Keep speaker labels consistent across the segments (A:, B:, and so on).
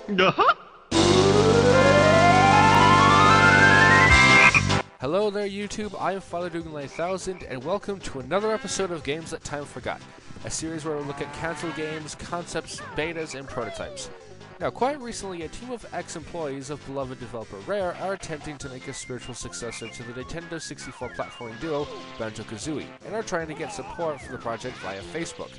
A: Hello there YouTube, I am FatherDougall9000 and welcome to another episode of Games That Time Forgot, a series where we look at cancelled games, concepts, betas, and prototypes. Now, quite recently, a team of ex-employees of beloved developer Rare are attempting to make a spiritual successor to the Nintendo 64 platforming duo, Banjo-Kazooie, and are trying to get support for the project via Facebook.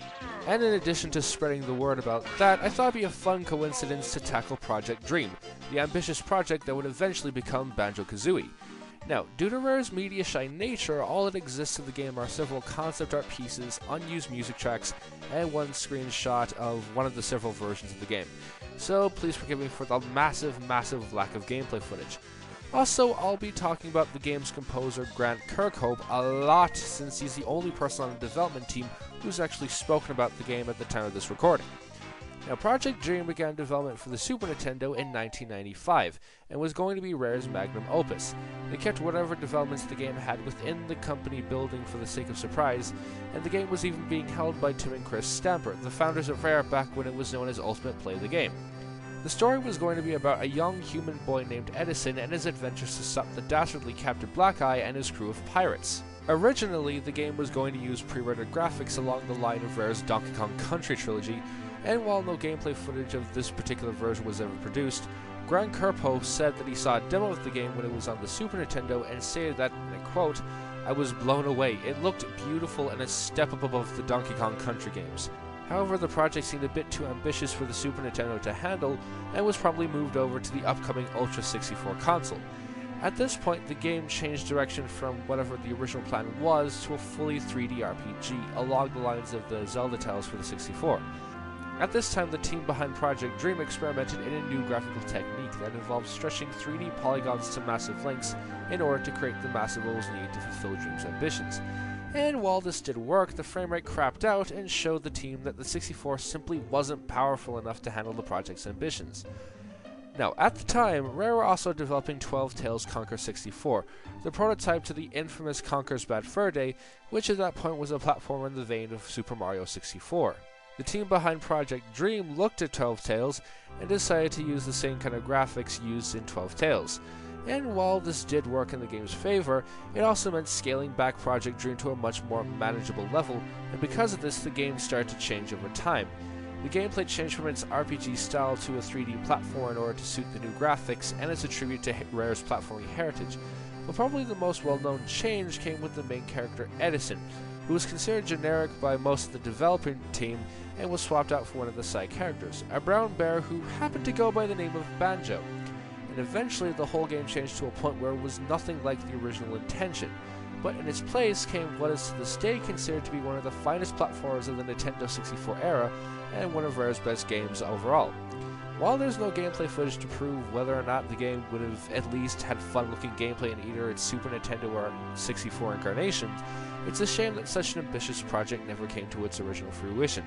A: And in addition to spreading the word about that, I thought it'd be a fun coincidence to tackle Project Dream, the ambitious project that would eventually become Banjo-Kazooie. Now, due to Rare's media-shy nature, all that exists in the game are several concept art pieces, unused music tracks, and one screenshot of one of the several versions of the game. So please forgive me for the massive lack of gameplay footage. Also, I'll be talking about the game's composer Grant Kirkhope a lot, since he's the only person on the development team who's actually spoken about the game at the time of this recording. Now, Project Dream began development for the Super Nintendo in 1995, and was going to be Rare's magnum opus. They kept whatever developments the game had within the company building for the sake of surprise, and the game was even being held by Tim and Chris Stamper, the founders of Rare back when it was known as Ultimate Play the Game. The story was going to be about a young human boy named Edison and his adventures to stop the dastardly Captain Black-Eye and his crew of pirates. Originally, the game was going to use pre-rendered graphics along the line of Rare's Donkey Kong Country trilogy, and while no gameplay footage of this particular version was ever produced, Grant Kirkhope said that he saw a demo of the game when it was on the Super Nintendo and stated that, and I quote, "I was blown away. It looked beautiful and a step up above the Donkey Kong Country games." However, the project seemed a bit too ambitious for the Super Nintendo to handle and was probably moved over to the upcoming Ultra 64 console. At this point, the game changed direction from whatever the original plan was to a fully 3D RPG along the lines of the Zelda titles for the 64. At this time, the team behind Project Dream experimented in a new graphical technique that involved stretching 3D polygons to massive lengths in order to create the massive levels needed to fulfill Dream's ambitions. And while this did work, the framerate crapped out and showed the team that the 64 simply wasn't powerful enough to handle the project's ambitions. Now, at the time, Rare were also developing 12 Tales Conquer 64, the prototype to the infamous Conker's Bad Fur Day, which at that point was a platform in the vein of Super Mario 64. The team behind Project Dream looked at 12 Tales and decided to use the same kind of graphics used in 12 Tales. And while this did work in the game's favor, it also meant scaling back Project Dream to a much more manageable level, and because of this, the game started to change over time. The gameplay changed from its RPG style to a 3D platform in order to suit the new graphics, and it's a tribute to Rare's platforming heritage. But probably the most well-known change came with the main character Edison, who was considered generic by most of the developing team and was swapped out for one of the side characters, a brown bear who happened to go by the name of Banjo. And eventually the whole game changed to a point where it was nothing like the original intention, but in its place came what is to this day considered to be one of the finest platformers of the Nintendo 64 era and one of Rare's best games overall. While there's no gameplay footage to prove whether or not the game would have at least had fun-looking gameplay in either its Super Nintendo or 64 incarnations, it's a shame that such an ambitious project never came to its original fruition.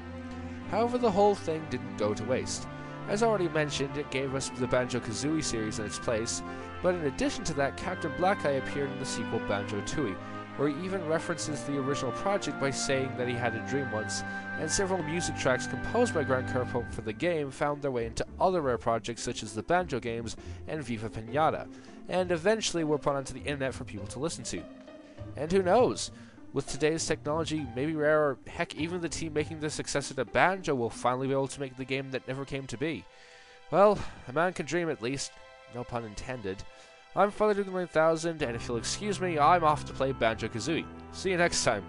A: However, the whole thing didn't go to waste. As already mentioned, it gave us the Banjo-Kazooie series in its place, but in addition to that, Captain Black-Eye appeared in the sequel Banjo-Tooie, where he even references the original project by saying that he had a dream once, and several music tracks composed by Grant Kirkhope for the game found their way into other Rare projects such as the Banjo games and Viva Pinata, and eventually were put onto the internet for people to listen to. And who knows? With today's technology, maybe Rare, or heck, even the team making the successor to Banjo will finally be able to make the game that never came to be. Well, a man can dream at least. No pun intended. I'm FatherDougall9000, and if you'll excuse me, I'm off to play Banjo-Kazooie. See you next time.